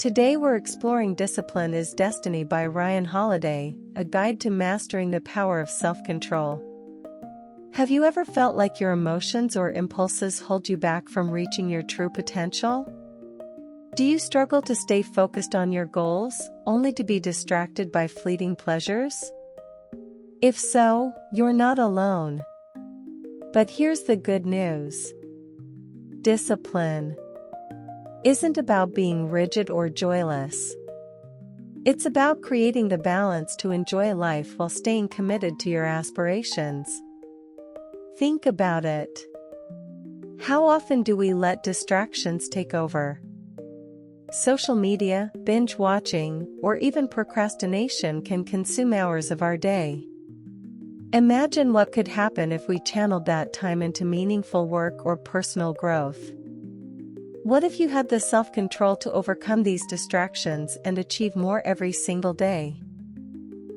Today we're exploring Discipline is Destiny by Ryan Holiday, a guide to mastering the power of self-control. Have you ever felt like your emotions or impulses hold you back from reaching your true potential? Do you struggle to stay focused on your goals, only to be distracted by fleeting pleasures? If so, you're not alone. But here's the good news. Discipline isn't about being rigid or joyless. It's about creating the balance to enjoy life while staying committed to your aspirations. Think about it. How often do we let distractions take over? Social media, binge watching, or even procrastination can consume hours of our day. Imagine what could happen if we channeled that time into meaningful work or personal growth. What if you had the self-control to overcome these distractions and achieve more every single day?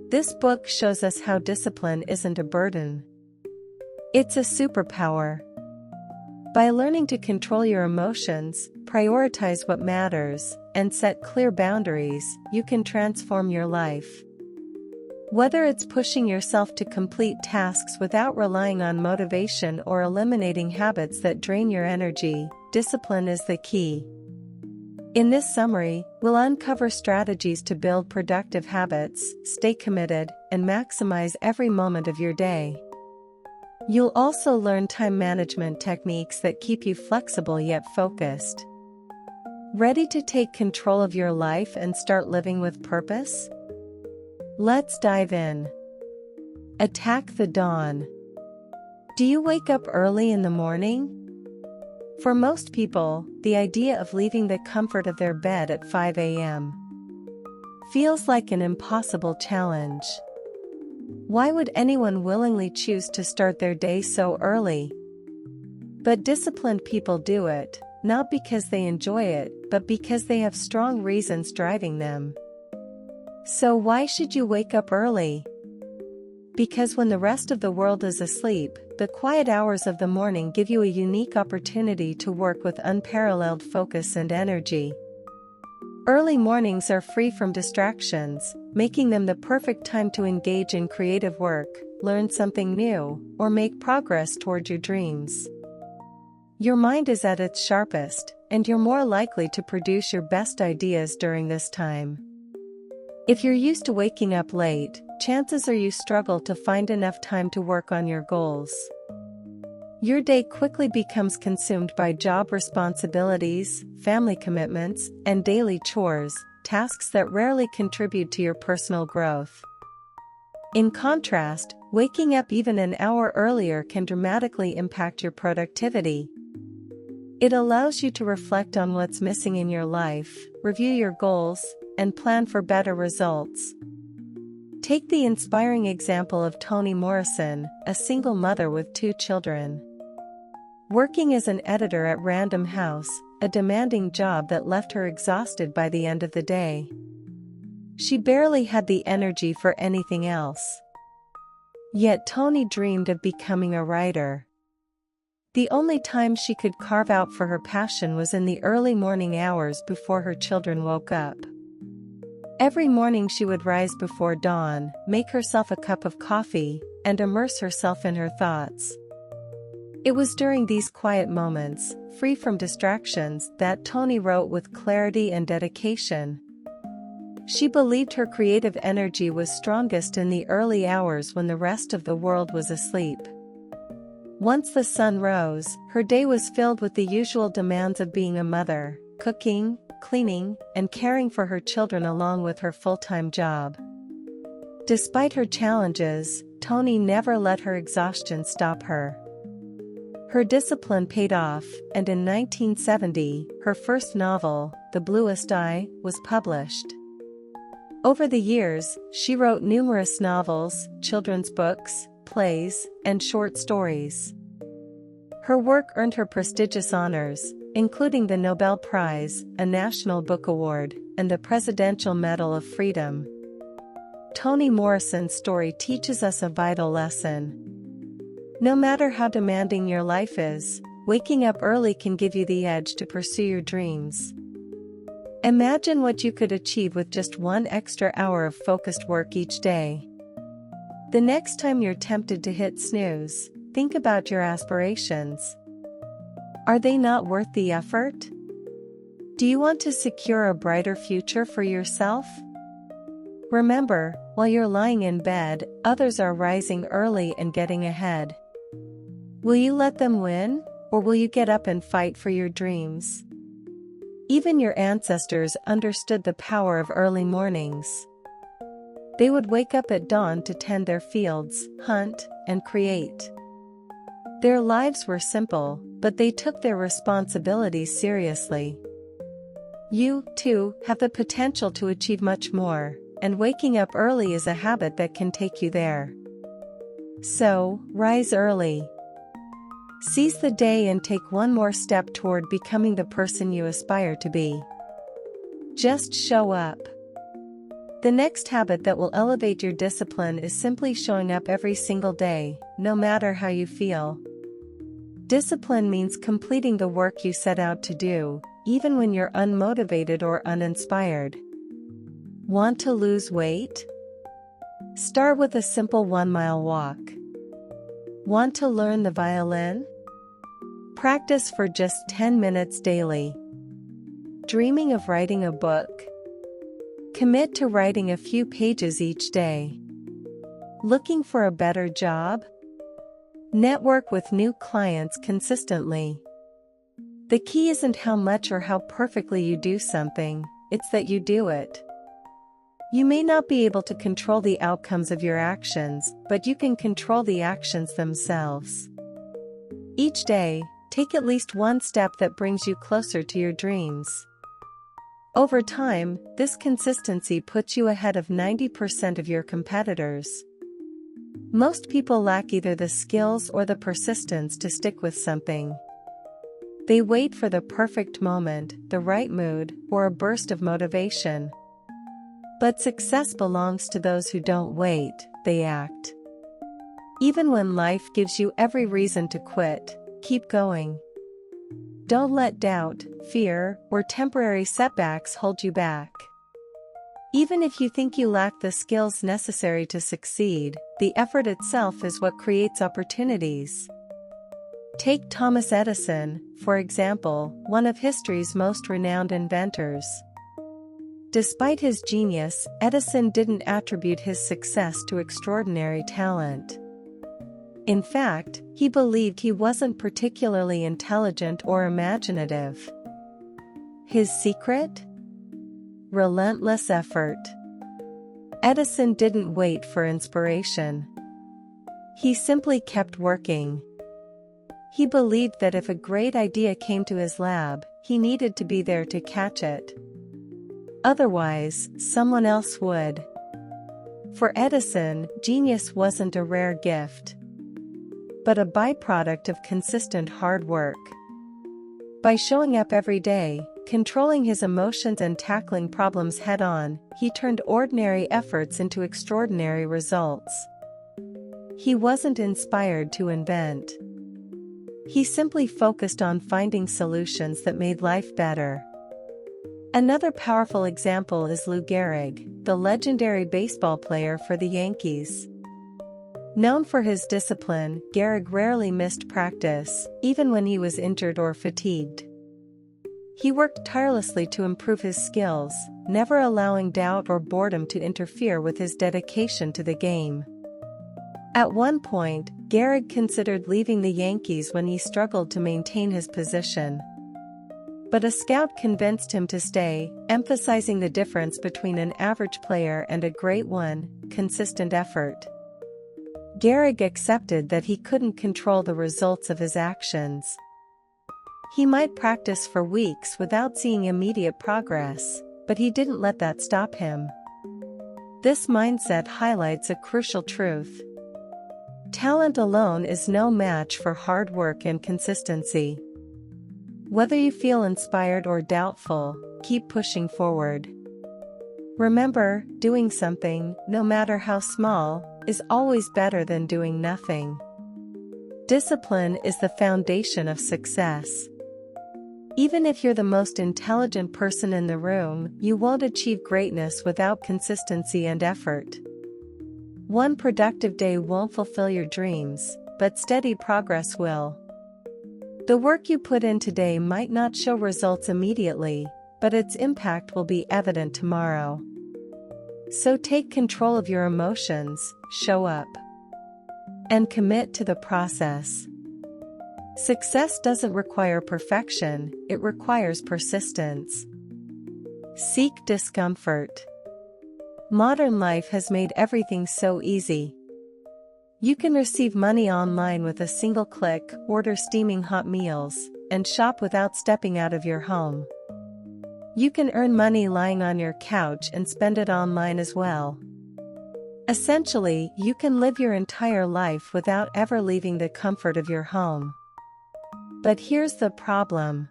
This book shows us how discipline isn't a burden. It's a superpower. By learning to control your emotions, prioritize what matters, and set clear boundaries, you can transform your life. Whether it's pushing yourself to complete tasks without relying on motivation or eliminating habits that drain your energy, discipline is the key. In this summary, we'll uncover strategies to build productive habits, stay committed, and maximize every moment of your day. You'll also learn time management techniques that keep you flexible yet focused. Ready to take control of your life and start living with purpose? Let's dive in. Attack the dawn. Do you wake up early in the morning? For most people, the idea of leaving the comfort of their bed at 5 a.m. feels like an impossible challenge. Why would anyone willingly choose to start their day so early? But disciplined people do it, not because they enjoy it, but because they have strong reasons driving them. So why should you wake up early? Because when the rest of the world is asleep, the quiet hours of the morning give you a unique opportunity to work with unparalleled focus and energy. Early mornings are free from distractions, making them the perfect time to engage in creative work, learn something new, or make progress toward your dreams. Your mind is at its sharpest, and you're more likely to produce your best ideas during this time. If you're used to waking up late, chances are you struggle to find enough time to work on your goals. Your day quickly becomes consumed by job responsibilities, family commitments, and daily chores, tasks that rarely contribute to your personal growth. In contrast, waking up even an hour earlier can dramatically impact your productivity. It allows you to reflect on what's missing in your life, review your goals, and plan for better results. Take the inspiring example of Toni Morrison, a single mother with 2 children. Working as an editor at Random House, a demanding job that left her exhausted by the end of the day. She barely had the energy for anything else. Yet Toni dreamed of becoming a writer. The only time she could carve out for her passion was in the early morning hours before her children woke up. Every morning she would rise before dawn, make herself a cup of coffee, and immerse herself in her thoughts. It was during these quiet moments, free from distractions, that Toni wrote with clarity and dedication. She believed her creative energy was strongest in the early hours when the rest of the world was asleep. Once the sun rose, her day was filled with the usual demands of being a mother, cooking, cleaning, and caring for her children along with her full-time job. Despite her challenges, Toni never let her exhaustion stop her. Her discipline paid off, and in 1970, her first novel, The Bluest Eye, was published. Over the years, she wrote numerous novels, children's books, plays, and short stories. Her work earned her prestigious honors, including the Nobel Prize, a National Book Award, and the Presidential Medal of Freedom. Toni Morrison's story teaches us a vital lesson. No matter how demanding your life is, waking up early can give you the edge to pursue your dreams. Imagine what you could achieve with just 1 extra hour of focused work each day. The next time you're tempted to hit snooze, think about your aspirations. Are they not worth the effort? Do you want to secure a brighter future for yourself? Remember, while you're lying in bed, others are rising early and getting ahead. Will you let them win, or will you get up and fight for your dreams? Even your ancestors understood the power of early mornings. They would wake up at dawn to tend their fields, hunt, and create. Their lives were simple, but they took their responsibilities seriously. You, too, have the potential to achieve much more, and waking up early is a habit that can take you there. So, rise early. Seize the day and take one more step toward becoming the person you aspire to be. Just show up. The next habit that will elevate your discipline is simply showing up every single day, no matter how you feel. Discipline means completing the work you set out to do, even when you're unmotivated or uninspired. Want to lose weight? Start with a simple 1-mile walk. Want to learn the violin? Practice for just 10 minutes daily. Dreaming of writing a book? Commit to writing a few pages each day. Looking for a better job? Network with new clients consistently. The key isn't how much or how perfectly you do something, it's that you do it. You may not be able to control the outcomes of your actions, but you can control the actions themselves. Each day, take at least one step that brings you closer to your dreams. Over time, this consistency puts you ahead of 90% of your competitors. Most people lack either the skills or the persistence to stick with something. They wait for the perfect moment, the right mood, or a burst of motivation. But success belongs to those who don't wait, they act. Even when life gives you every reason to quit, keep going. Don't let doubt, fear, or temporary setbacks hold you back. Even if you think you lack the skills necessary to succeed, the effort itself is what creates opportunities. Take Thomas Edison, for example, one of history's most renowned inventors. Despite his genius, Edison didn't attribute his success to extraordinary talent. In fact, he believed he wasn't particularly intelligent or imaginative. His secret? Relentless effort. Edison didn't wait for inspiration. He simply kept working. He believed that if a great idea came to his lab, he needed to be there to catch it. Otherwise, someone else would. For Edison, genius wasn't a rare gift, but a byproduct of consistent hard work. By showing up every day, controlling his emotions and tackling problems head-on, he turned ordinary efforts into extraordinary results. He wasn't inspired to invent. He simply focused on finding solutions that made life better. Another powerful example is Lou Gehrig, the legendary baseball player for the Yankees. Known for his discipline, Gehrig rarely missed practice, even when he was injured or fatigued. He worked tirelessly to improve his skills, never allowing doubt or boredom to interfere with his dedication to the game. At one point, Gehrig considered leaving the Yankees when he struggled to maintain his position. But a scout convinced him to stay, emphasizing the difference between an average player and a great one: consistent effort. Gehrig accepted that he couldn't control the results of his actions. He might practice for weeks without seeing immediate progress, but he didn't let that stop him. This mindset highlights a crucial truth. Talent alone is no match for hard work and consistency. Whether you feel inspired or doubtful, keep pushing forward. Remember, doing something, no matter how small, is always better than doing nothing. Discipline is the foundation of success. Even if you're the most intelligent person in the room, you won't achieve greatness without consistency and effort. One productive day won't fulfill your dreams, but steady progress will. The work you put in today might not show results immediately, but its impact will be evident tomorrow. So take control of your emotions, show up, and commit to the process. Success doesn't require perfection, it requires persistence. Seek discomfort. Modern life has made everything so easy. You can receive money online with a single click, order steaming hot meals, and shop without stepping out of your home. You can earn money lying on your couch and spend it online as well. Essentially, you can live your entire life without ever leaving the comfort of your home. But here's the problem.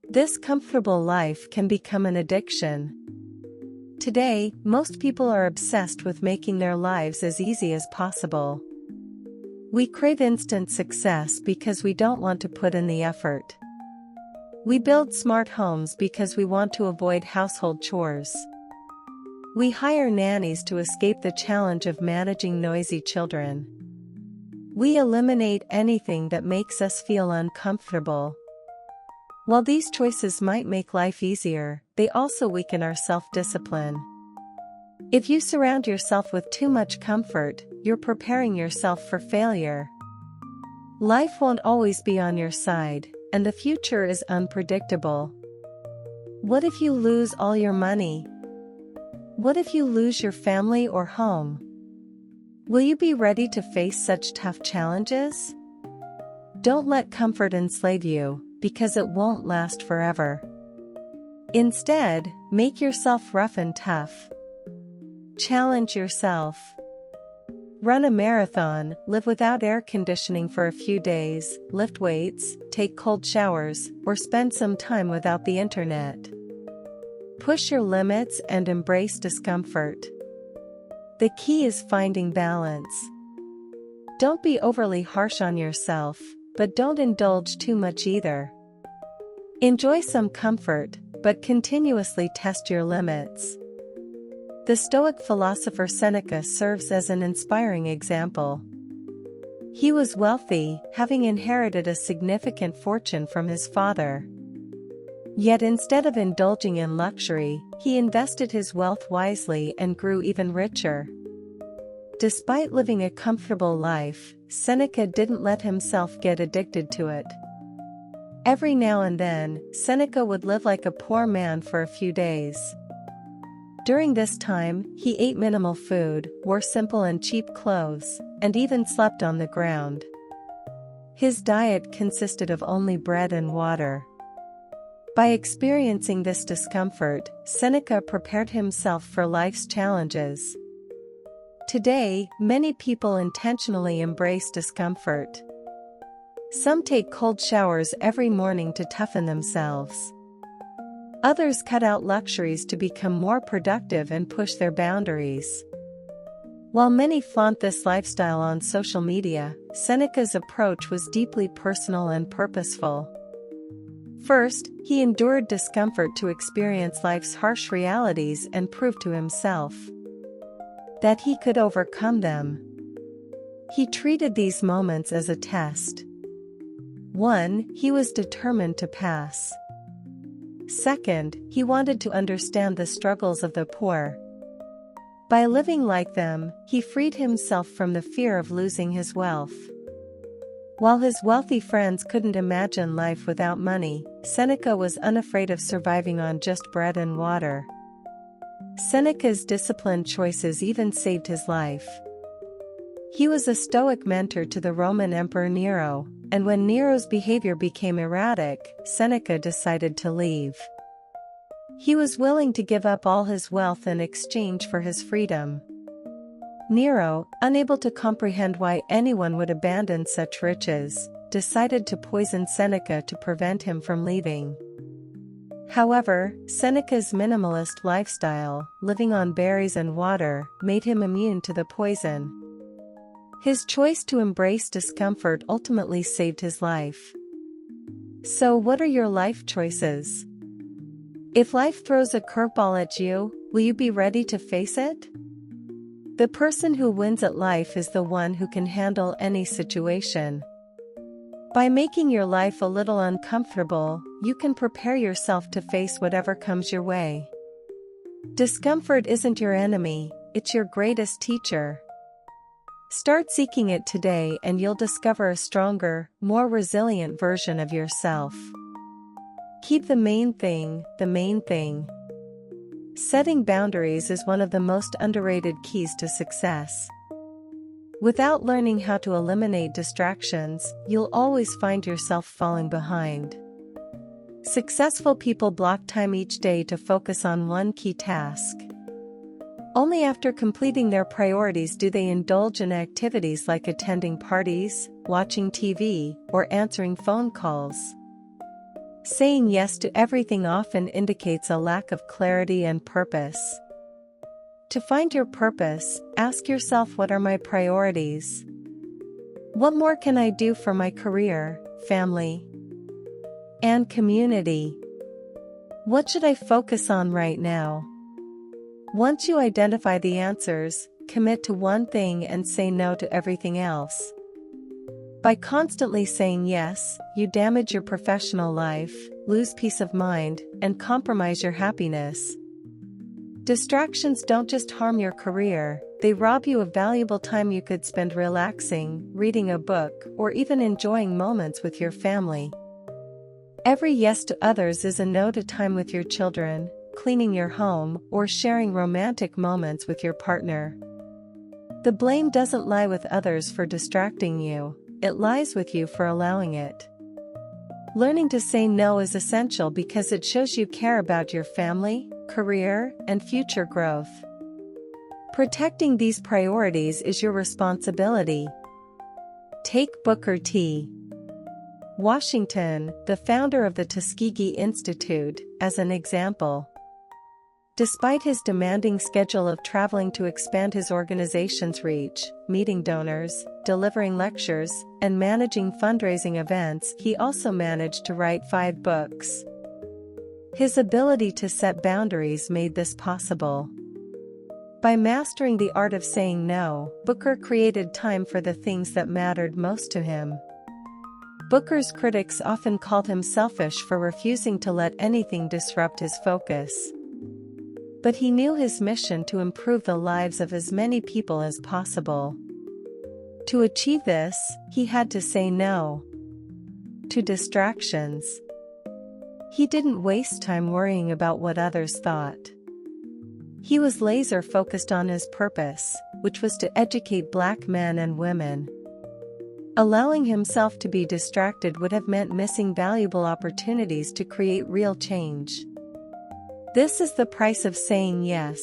This comfortable life can become an addiction. Today, most people are obsessed with making their lives as easy as possible. We crave instant success because we don't want to put in the effort. We build smart homes because we want to avoid household chores. We hire nannies to escape the challenge of managing noisy children. We eliminate anything that makes us feel uncomfortable. While these choices might make life easier, they also weaken our self-discipline. If you surround yourself with too much comfort, you're preparing yourself for failure. Life won't always be on your side, and the future is unpredictable. What if you lose all your money? What if you lose your family or home? Will you be ready to face such tough challenges? Don't let comfort enslave you, because it won't last forever. Instead, make yourself rough and tough. Challenge yourself. Run a marathon, live without air conditioning for a few days, lift weights, take cold showers, or spend some time without the internet. Push your limits and embrace discomfort. The key is finding balance. Don't be overly harsh on yourself, but don't indulge too much either. Enjoy some comfort, but continuously test your limits. The Stoic philosopher Seneca serves as an inspiring example. He was wealthy, having inherited a significant fortune from his father. Yet instead of indulging in luxury, he invested his wealth wisely and grew even richer. Despite living a comfortable life, Seneca didn't let himself get addicted to it. Every now and then, Seneca would live like a poor man for a few days. During this time, he ate minimal food, wore simple and cheap clothes, and even slept on the ground. His diet consisted of only bread and water. By experiencing this discomfort, Seneca prepared himself for life's challenges. Today, many people intentionally embrace discomfort. Some take cold showers every morning to toughen themselves. Others cut out luxuries to become more productive and push their boundaries. While many flaunt this lifestyle on social media, Seneca's approach was deeply personal and purposeful. First, he endured discomfort to experience life's harsh realities and prove to himself that he could overcome them. He treated these moments as a test. 1. He was determined to pass. Second, he wanted to understand the struggles of the poor. By living like them, he freed himself from the fear of losing his wealth. While his wealthy friends couldn't imagine life without money, Seneca was unafraid of surviving on just bread and water. Seneca's disciplined choices even saved his life. He was a Stoic mentor to the Roman Emperor Nero, and when Nero's behavior became erratic, Seneca decided to leave. He was willing to give up all his wealth in exchange for his freedom. Nero, unable to comprehend why anyone would abandon such riches, decided to poison Seneca to prevent him from leaving. However, Seneca's minimalist lifestyle, living on berries and water, made him immune to the poison. His choice to embrace discomfort ultimately saved his life. So what are your life choices? If life throws a curveball at you, will you be ready to face it? The person who wins at life is the one who can handle any situation. By making your life a little uncomfortable, you can prepare yourself to face whatever comes your way. Discomfort isn't your enemy, it's your greatest teacher. Start seeking it today and you'll discover a stronger, more resilient version of yourself. Keep the main thing, the main thing. Setting boundaries is one of the most underrated keys to success. Without learning how to eliminate distractions, you'll always find yourself falling behind. Successful people block time each day to focus on one key task. Only after completing their priorities do they indulge in activities like attending parties, watching TV, or answering phone calls. Saying yes to everything often indicates a lack of clarity and purpose. To find your purpose, ask yourself, what are my priorities? What more can I do for my career, family, and community? What should I focus on right now? Once you identify the answers, commit to one thing and say no to everything else. By constantly saying yes, you damage your professional life, lose peace of mind, and compromise your happiness. Distractions don't just harm your career, they rob you of valuable time you could spend relaxing, reading a book, or even enjoying moments with your family. Every yes to others is a no to time with your children, cleaning your home, or sharing romantic moments with your partner. The blame doesn't lie with others for distracting you, it lies with you for allowing it. Learning to say no is essential because it shows you care about your family, career, and future growth. Protecting these priorities is your responsibility. Take Booker T. Washington, the founder of the Tuskegee Institute, as an example. Despite his demanding schedule of traveling to expand his organization's reach, meeting donors, delivering lectures, and managing fundraising events, he also managed to write 5 books. His ability to set boundaries made this possible. By mastering the art of saying no, Booker created time for the things that mattered most to him. Booker's critics often called him selfish for refusing to let anything disrupt his focus. But he knew his mission to improve the lives of as many people as possible. To achieve this, he had to say no to distractions. He didn't waste time worrying about what others thought. He was laser-focused on his purpose, which was to educate Black men and women. Allowing himself to be distracted would have meant missing valuable opportunities to create real change. This is the price of saying yes.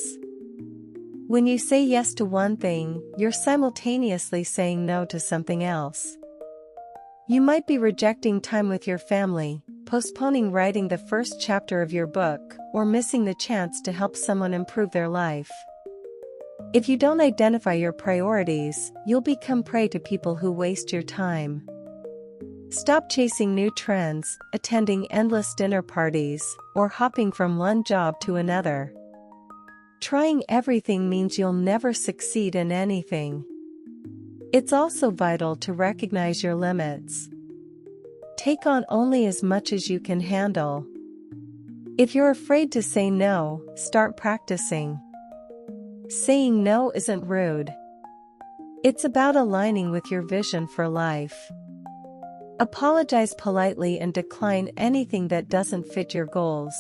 When you say yes to one thing, you're simultaneously saying no to something else. You might be rejecting time with your family, postponing writing the first chapter of your book, or missing the chance to help someone improve their life. If you don't identify your priorities, you'll become prey to people who waste your time. Stop chasing new trends, attending endless dinner parties, or hopping from one job to another. Trying everything means you'll never succeed in anything. It's also vital to recognize your limits. Take on only as much as you can handle. If you're afraid to say no, start practicing. Saying no isn't rude. It's about aligning with your vision for life. Apologize politely and decline anything that doesn't fit your goals.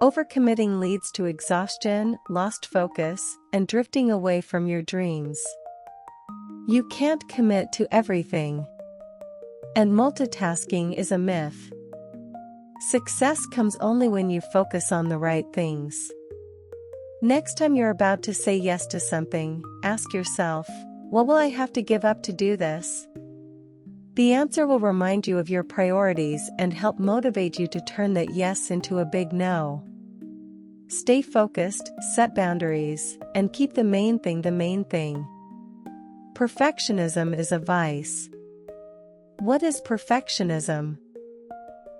Overcommitting leads to exhaustion, lost focus, and drifting away from your dreams. You can't commit to everything. And multitasking is a myth. Success comes only when you focus on the right things. Next time you're about to say yes to something, ask yourself, what will I have to give up to do this? The answer will remind you of your priorities and help motivate you to turn that yes into a big no. Stay focused, set boundaries, and keep the main thing the main thing. Perfectionism is a vice. What is perfectionism?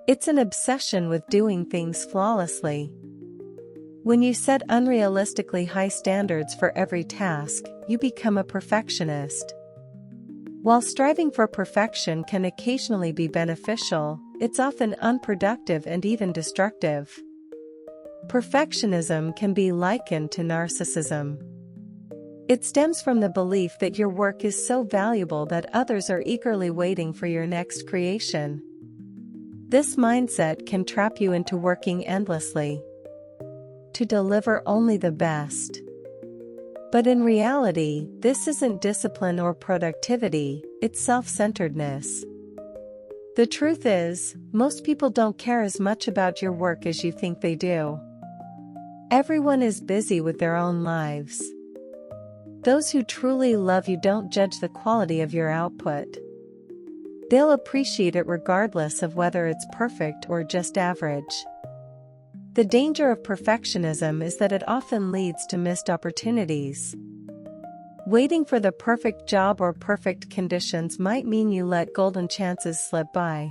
It's an obsession with doing things flawlessly. When you set unrealistically high standards for every task, you become a perfectionist. While striving for perfection can occasionally be beneficial, it's often unproductive and even destructive. Perfectionism can be likened to narcissism. It stems from the belief that your work is so valuable that others are eagerly waiting for your next creation. This mindset can trap you into working endlessly to deliver only the best. But in reality, this isn't discipline or productivity, it's self-centeredness. The truth is, most people don't care as much about your work as you think they do. Everyone is busy with their own lives. Those who truly love you don't judge the quality of your output. They'll appreciate it regardless of whether it's perfect or just average. The danger of perfectionism is that it often leads to missed opportunities. Waiting for the perfect job or perfect conditions might mean you let golden chances slip by.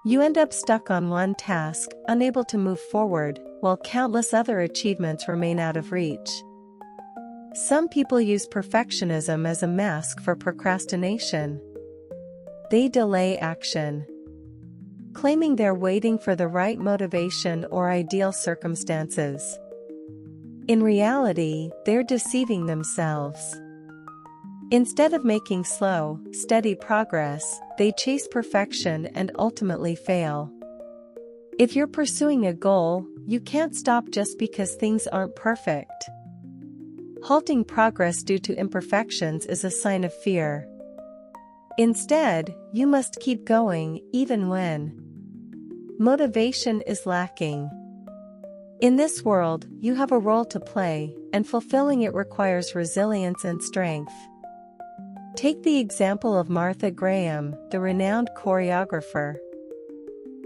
You end up stuck on one task, unable to move forward, while countless other achievements remain out of reach. Some people use perfectionism as a mask for procrastination. They delay action, claiming they're waiting for the right motivation or ideal circumstances. In reality, they're deceiving themselves. Instead of making slow, steady progress, they chase perfection and ultimately fail. If you're pursuing a goal, you can't stop just because things aren't perfect. Halting progress due to imperfections is a sign of fear. Instead, you must keep going, even when motivation is lacking. In this world, you have a role to play, and fulfilling it requires resilience and strength. Take the example of Martha Graham, the renowned choreographer.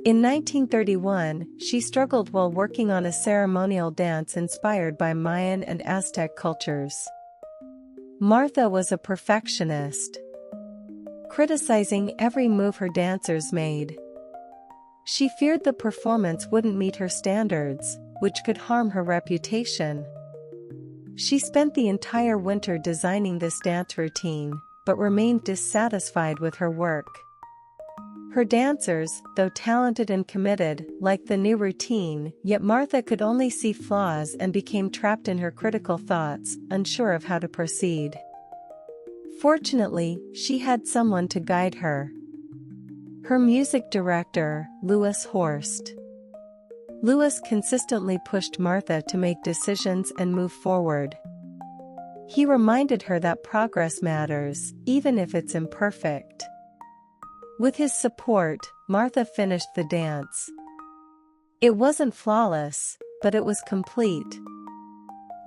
In 1931, she struggled while working on a ceremonial dance inspired by Mayan and Aztec cultures. Martha was a perfectionist, criticizing every move her dancers made. She feared the performance wouldn't meet her standards, which could harm her reputation. She spent the entire winter designing this dance routine, but remained dissatisfied with her work. Her dancers, though talented and committed, liked the new routine, yet Martha could only see flaws and became trapped in her critical thoughts, unsure of how to proceed. Fortunately, she had someone to guide her. Her music director, Louis Horst. Louis consistently pushed Martha to make decisions and move forward. He reminded her that progress matters, even if it's imperfect. With his support, Martha finished the dance. It wasn't flawless, but it was complete.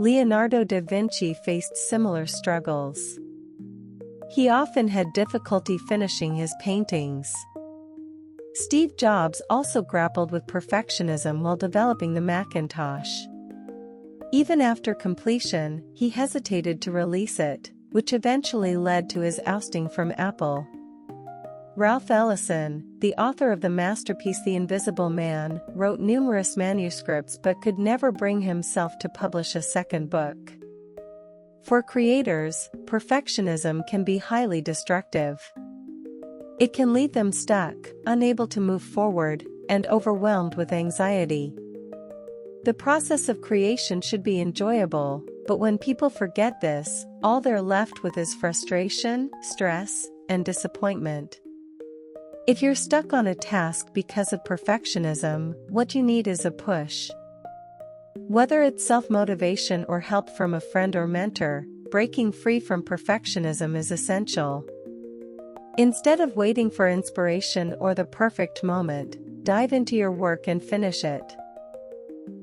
Leonardo da Vinci faced similar struggles. He often had difficulty finishing his paintings. Steve Jobs also grappled with perfectionism while developing the Macintosh. Even after completion, he hesitated to release it, which eventually led to his ousting from Apple. Ralph Ellison, the author of the masterpiece The Invisible Man, wrote numerous manuscripts but could never bring himself to publish a second book. For creators, perfectionism can be highly destructive. It can leave them stuck, unable to move forward, and overwhelmed with anxiety. The process of creation should be enjoyable, but when people forget this, all they're left with is frustration, stress, and disappointment. If you're stuck on a task because of perfectionism, what you need is a push. Whether it's self-motivation or help from a friend or mentor, breaking free from perfectionism is essential. Instead of waiting for inspiration or the perfect moment, dive into your work and finish it.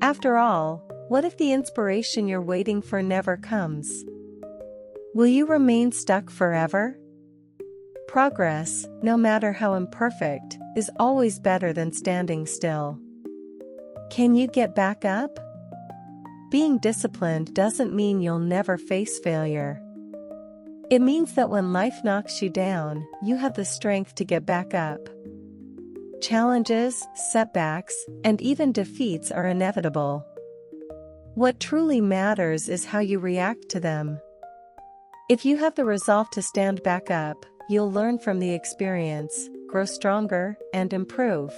After all, what if the inspiration you're waiting for never comes? Will you remain stuck forever? Progress, no matter how imperfect, is always better than standing still. Can you get back up? Being disciplined doesn't mean you'll never face failure. It means that when life knocks you down, you have the strength to get back up. Challenges, setbacks, and even defeats are inevitable. What truly matters is how you react to them. If you have the resolve to stand back up, you'll learn from the experience, grow stronger, and improve.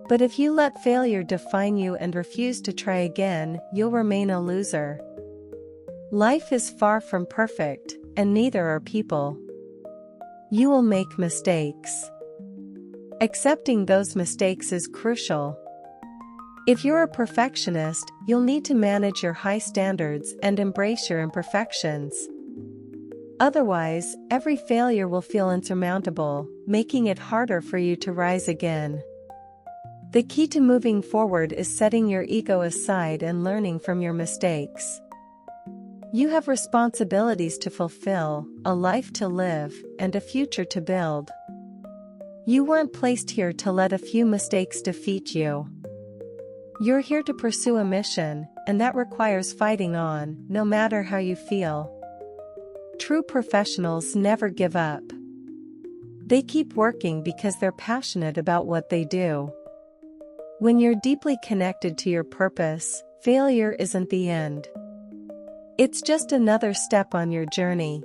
But if you let failure define you and refuse to try again, you'll remain a loser. Life is far from perfect, and neither are people. You will make mistakes. Accepting those mistakes is crucial. If you're a perfectionist, you'll need to manage your high standards and embrace your imperfections. Otherwise, every failure will feel insurmountable, making it harder for you to rise again. The key to moving forward is setting your ego aside and learning from your mistakes. You have responsibilities to fulfill, a life to live, and a future to build. You weren't placed here to let a few mistakes defeat you. You're here to pursue a mission, and that requires fighting on, no matter how you feel. True professionals never give up. They keep working because they're passionate about what they do. When you're deeply connected to your purpose, failure isn't the end. It's just another step on your journey.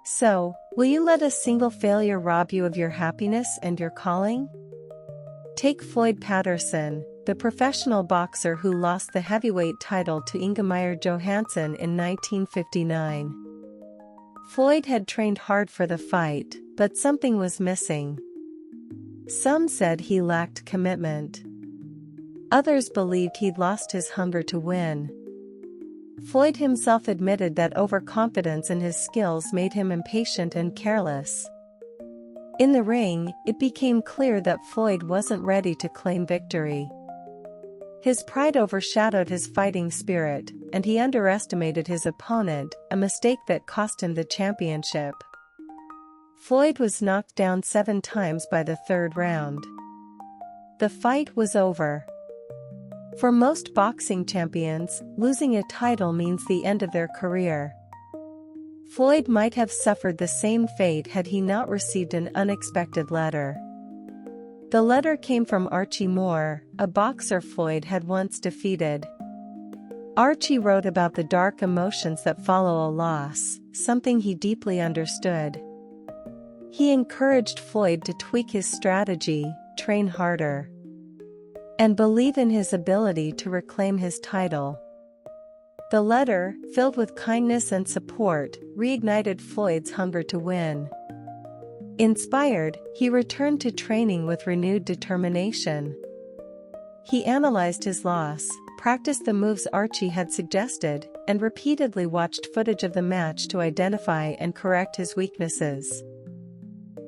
So, will you let a single failure rob you of your happiness and your calling? Take Floyd Patterson, the professional boxer who lost the heavyweight title to Ingemar Johansson in 1959. Floyd had trained hard for the fight, but something was missing. Some said he lacked commitment. Others believed he'd lost his hunger to win. Floyd himself admitted that overconfidence in his skills made him impatient and careless. In the ring, it became clear that Floyd wasn't ready to claim victory. His pride overshadowed his fighting spirit, and he underestimated his opponent, a mistake that cost him the championship. Floyd was knocked down 7 times by the 3rd round. The fight was over. For most boxing champions, losing a title means the end of their career. Floyd might have suffered the same fate had he not received an unexpected letter. The letter came from Archie Moore, a boxer Floyd had once defeated. Archie wrote about the dark emotions that follow a loss, something he deeply understood. He encouraged Floyd to tweak his strategy, train harder, and believe in his ability to reclaim his title. The letter, filled with kindness and support, reignited Floyd's hunger to win. Inspired, he returned to training with renewed determination. He analyzed his loss, practiced the moves Archie had suggested, and repeatedly watched footage of the match to identify and correct his weaknesses.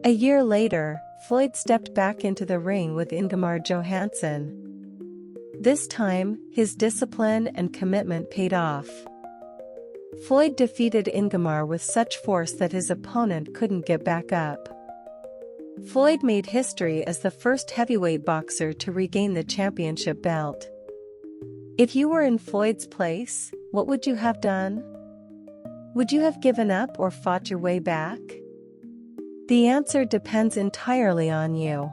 A year later, Floyd stepped back into the ring with Ingemar Johansson. This time, his discipline and commitment paid off. Floyd defeated Ingemar with such force that his opponent couldn't get back up. Floyd made history as the first heavyweight boxer to regain the championship belt. If you were in Floyd's place, what would you have done? Would you have given up or fought your way back? The answer depends entirely on you.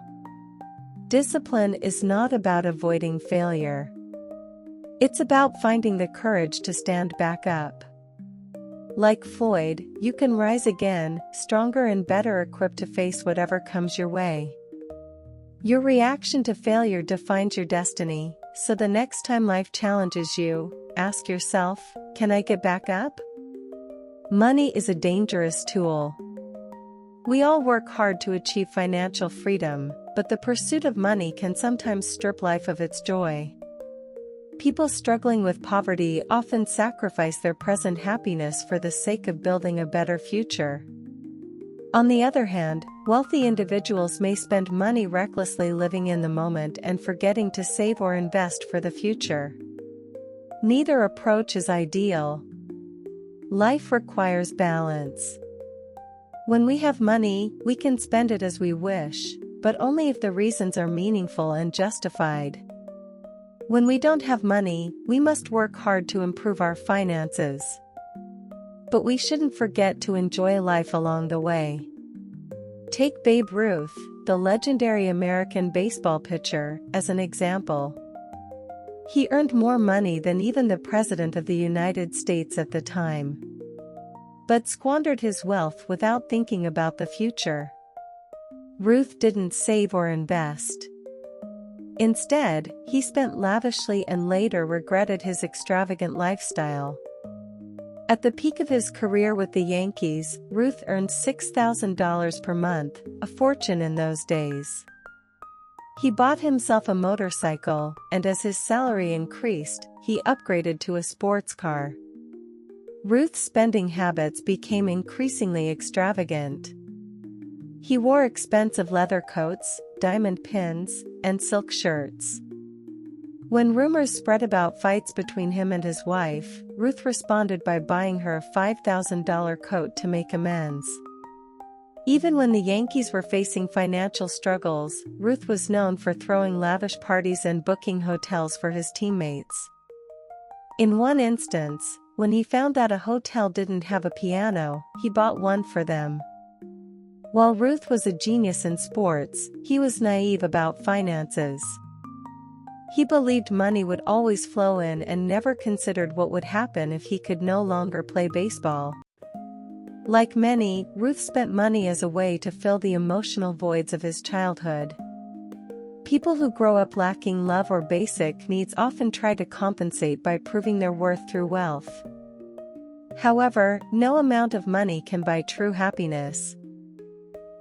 Discipline is not about avoiding failure. It's about finding the courage to stand back up. Like Floyd, you can rise again, stronger and better equipped to face whatever comes your way. Your reaction to failure defines your destiny, so the next time life challenges you, ask yourself, can I get back up? Money is a dangerous tool. We all work hard to achieve financial freedom, but the pursuit of money can sometimes strip life of its joy. People struggling with poverty often sacrifice their present happiness for the sake of building a better future. On the other hand, wealthy individuals may spend money recklessly living in the moment and forgetting to save or invest for the future. Neither approach is ideal. Life requires balance. When we have money, we can spend it as we wish, but only if the reasons are meaningful and justified. When we don't have money, we must work hard to improve our finances. But we shouldn't forget to enjoy life along the way. Take Babe Ruth, the legendary American baseball pitcher, as an example. He earned more money than even the President of the United States at the time, but squandered his wealth without thinking about the future. Ruth didn't save or invest. Instead, he spent lavishly and later regretted his extravagant lifestyle. At the peak of his career with the Yankees, Ruth earned $6,000 per month, a fortune in those days. He bought himself a motorcycle, and as his salary increased, he upgraded to a sports car. Ruth's spending habits became increasingly extravagant. He wore expensive leather coats, diamond pins, and silk shirts. When rumors spread about fights between him and his wife, Ruth responded by buying her a $5,000 coat to make amends. Even when the Yankees were facing financial struggles, Ruth was known for throwing lavish parties and booking hotels for his teammates. In one instance, when he found that a hotel didn't have a piano, he bought one for them. While Ruth was a genius in sports, he was naive about finances. He believed money would always flow in and never considered what would happen if he could no longer play baseball. Like many, Ruth spent money as a way to fill the emotional voids of his childhood. People who grow up lacking love or basic needs often try to compensate by proving their worth through wealth. However, no amount of money can buy true happiness.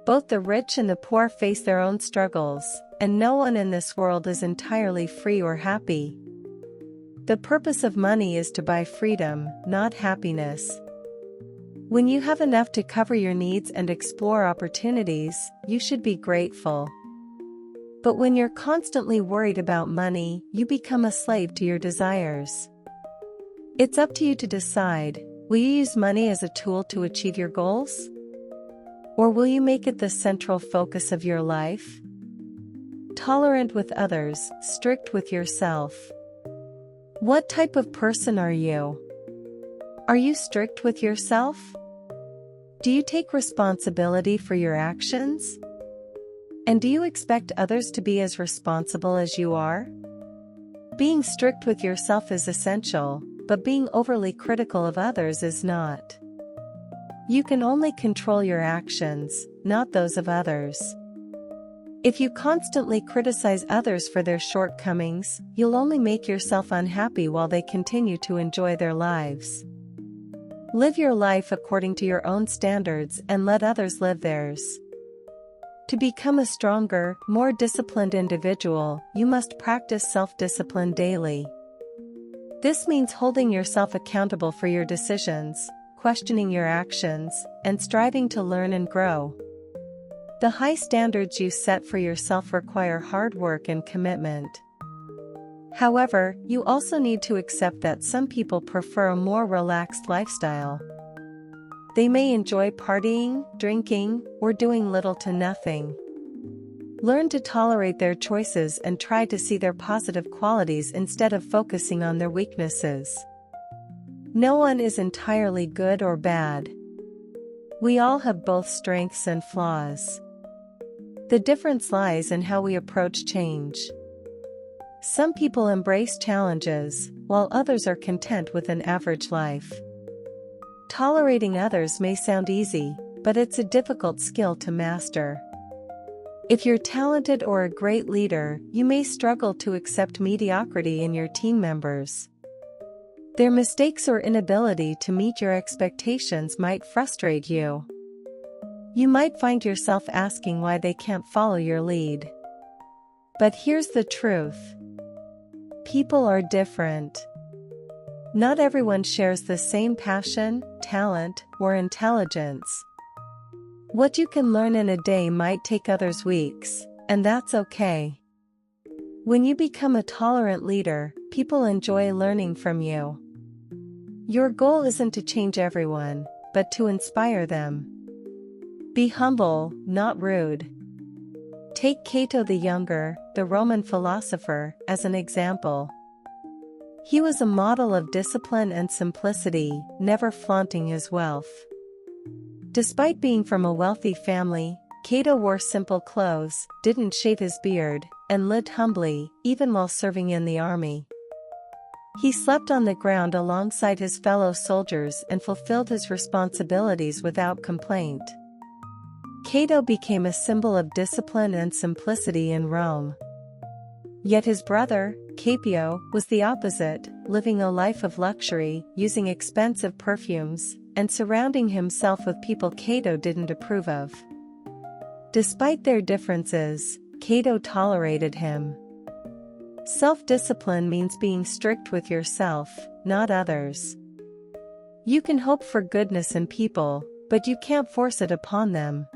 Both the rich and the poor face their own struggles, and no one in this world is entirely free or happy. The purpose of money is to buy freedom, not happiness. When you have enough to cover your needs and explore opportunities, you should be grateful. But when you're constantly worried about money, you become a slave to your desires. It's up to you to decide, will you use money as a tool to achieve your goals? Or will you make it the central focus of your life? Tolerant with others, strict with yourself. What type of person are you? Are you strict with yourself? Do you take responsibility for your actions? And do you expect others to be as responsible as you are? Being strict with yourself is essential, but being overly critical of others is not. You can only control your actions, not those of others. If you constantly criticize others for their shortcomings, you'll only make yourself unhappy while they continue to enjoy their lives. Live your life according to your own standards and let others live theirs. To become a stronger, more disciplined individual, you must practice self-discipline daily. This means holding yourself accountable for your decisions, questioning your actions, and striving to learn and grow. The high standards you set for yourself require hard work and commitment. However, you also need to accept that some people prefer a more relaxed lifestyle. They may enjoy partying, drinking, or doing little to nothing. Learn to tolerate their choices and try to see their positive qualities instead of focusing on their weaknesses. No one is entirely good or bad. We all have both strengths and flaws. The difference lies in how we approach change. Some people embrace challenges, while others are content with an average life. Tolerating others may sound easy, but it's a difficult skill to master. If you're talented or a great leader, you may struggle to accept mediocrity in your team members. Their mistakes or inability to meet your expectations might frustrate you. You might find yourself asking why they can't follow your lead. But here's the truth. People are different. Not everyone shares the same passion, talent, or intelligence. What you can learn in a day might take others weeks, and that's okay. When you become a tolerant leader, people enjoy learning from you. Your goal isn't to change everyone, but to inspire them. Be humble, not rude. Take Cato the Younger, the Roman philosopher, as an example. He was a model of discipline and simplicity, never flaunting his wealth. Despite being from a wealthy family, Cato wore simple clothes, didn't shave his beard, and lived humbly, even while serving in the army. He slept on the ground alongside his fellow soldiers and fulfilled his responsibilities without complaint. Cato became a symbol of discipline and simplicity in Rome. Yet his brother, Caepio, was the opposite, living a life of luxury, using expensive perfumes, and surrounding himself with people Cato didn't approve of. Despite their differences, Cato tolerated him. Self-discipline means being strict with yourself, not others. You can hope for goodness in people, but you can't force it upon them.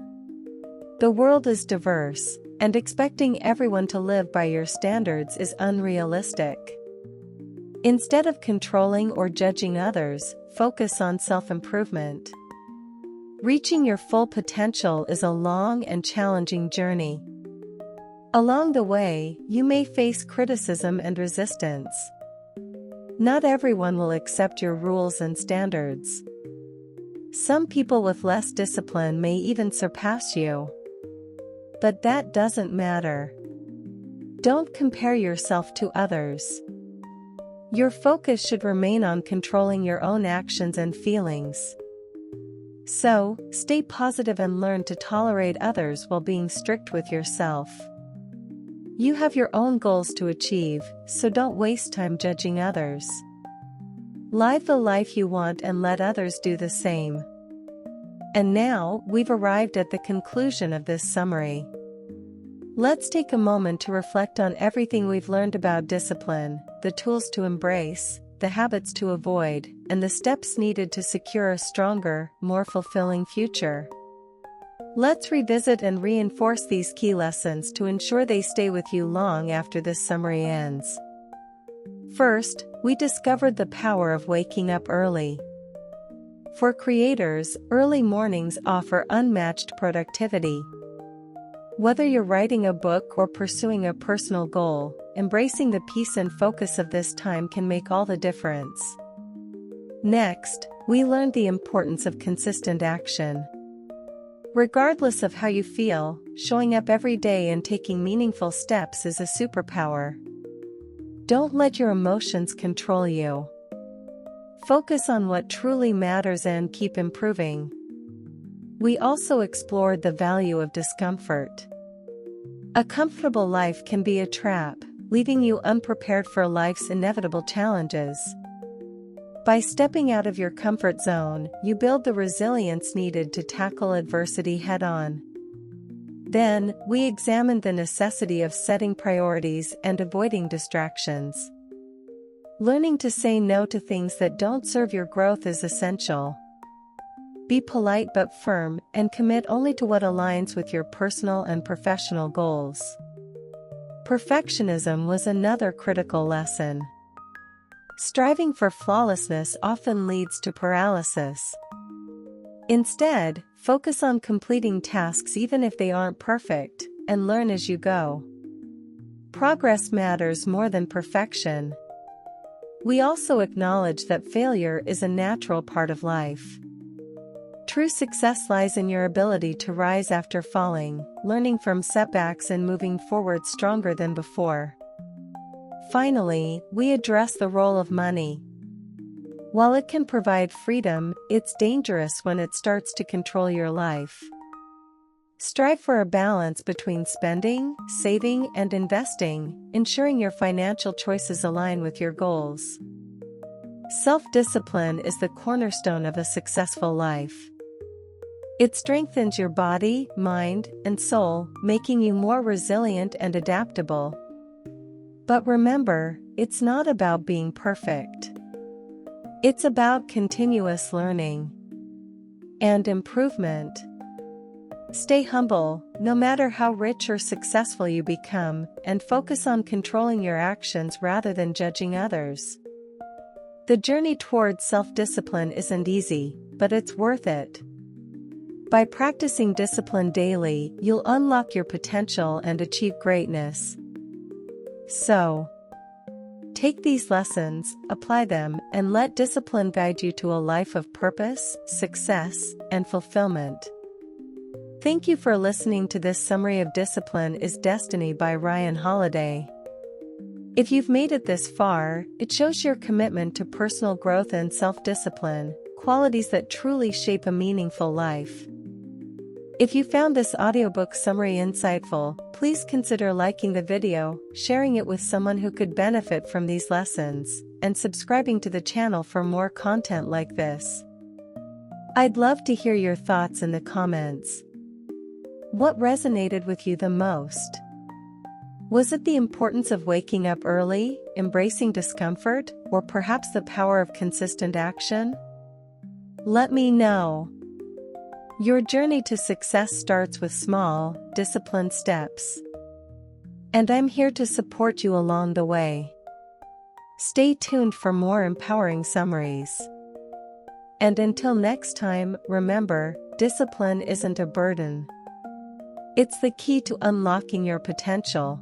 The world is diverse, and expecting everyone to live by your standards is unrealistic. Instead of controlling or judging others, focus on self-improvement. Reaching your full potential is a long and challenging journey. Along the way, you may face criticism and resistance. Not everyone will accept your rules and standards. Some people with less discipline may even surpass you. But that doesn't matter. Don't compare yourself to others. Your focus should remain on controlling your own actions and feelings. So, stay positive and learn to tolerate others while being strict with yourself. You have your own goals to achieve, so don't waste time judging others. Live the life you want and let others do the same. And now, we've arrived at the conclusion of this summary. Let's take a moment to reflect on everything we've learned about discipline, the tools to embrace, the habits to avoid, and the steps needed to secure a stronger, more fulfilling future. Let's revisit and reinforce these key lessons to ensure they stay with you long after this summary ends. First, we discovered the power of waking up early. For creators, early mornings offer unmatched productivity. Whether you're writing a book or pursuing a personal goal, embracing the peace and focus of this time can make all the difference. Next, we learned the importance of consistent action. Regardless of how you feel, showing up every day and taking meaningful steps is a superpower. Don't let your emotions control you. Focus on what truly matters and keep improving. We also explored the value of discomfort. A comfortable life can be a trap, leaving you unprepared for life's inevitable challenges. By stepping out of your comfort zone, you build the resilience needed to tackle adversity head-on. Then, we examined the necessity of setting priorities and avoiding distractions. Learning to say no to things that don't serve your growth is essential. Be polite but firm, and commit only to what aligns with your personal and professional goals. Perfectionism was another critical lesson. Striving for flawlessness often leads to paralysis. Instead, focus on completing tasks even if they aren't perfect, and learn as you go. Progress matters more than perfection. We also acknowledge that failure is a natural part of life. True success lies in your ability to rise after falling, learning from setbacks and moving forward stronger than before. Finally, we address the role of money. While it can provide freedom, it's dangerous when it starts to control your life. Strive for a balance between spending, saving, and investing, ensuring your financial choices align with your goals. Self-discipline is the cornerstone of a successful life. It strengthens your body, mind, and soul, making you more resilient and adaptable. But remember, it's not about being perfect. It's about continuous learning and improvement. Stay humble, no matter how rich or successful you become, and focus on controlling your actions rather than judging others. The journey towards self-discipline isn't easy, but it's worth it. By practicing discipline daily, you'll unlock your potential and achieve greatness. So, take these lessons, apply them, and let discipline guide you to a life of purpose, success, and fulfillment. Thank you for listening to this summary of Discipline is Destiny by Ryan Holiday. If you've made it this far, it shows your commitment to personal growth and self-discipline, qualities that truly shape a meaningful life. If you found this audiobook summary insightful, please consider liking the video, sharing it with someone who could benefit from these lessons, and subscribing to the channel for more content like this. I'd love to hear your thoughts in the comments. What resonated with you the most? Was it the importance of waking up early, embracing discomfort, or perhaps the power of consistent action? Let me know. Your journey to success starts with small, disciplined steps. And I'm here to support you along the way. Stay tuned for more empowering summaries. And until next time, remember, discipline isn't a burden. It's the key to unlocking your potential.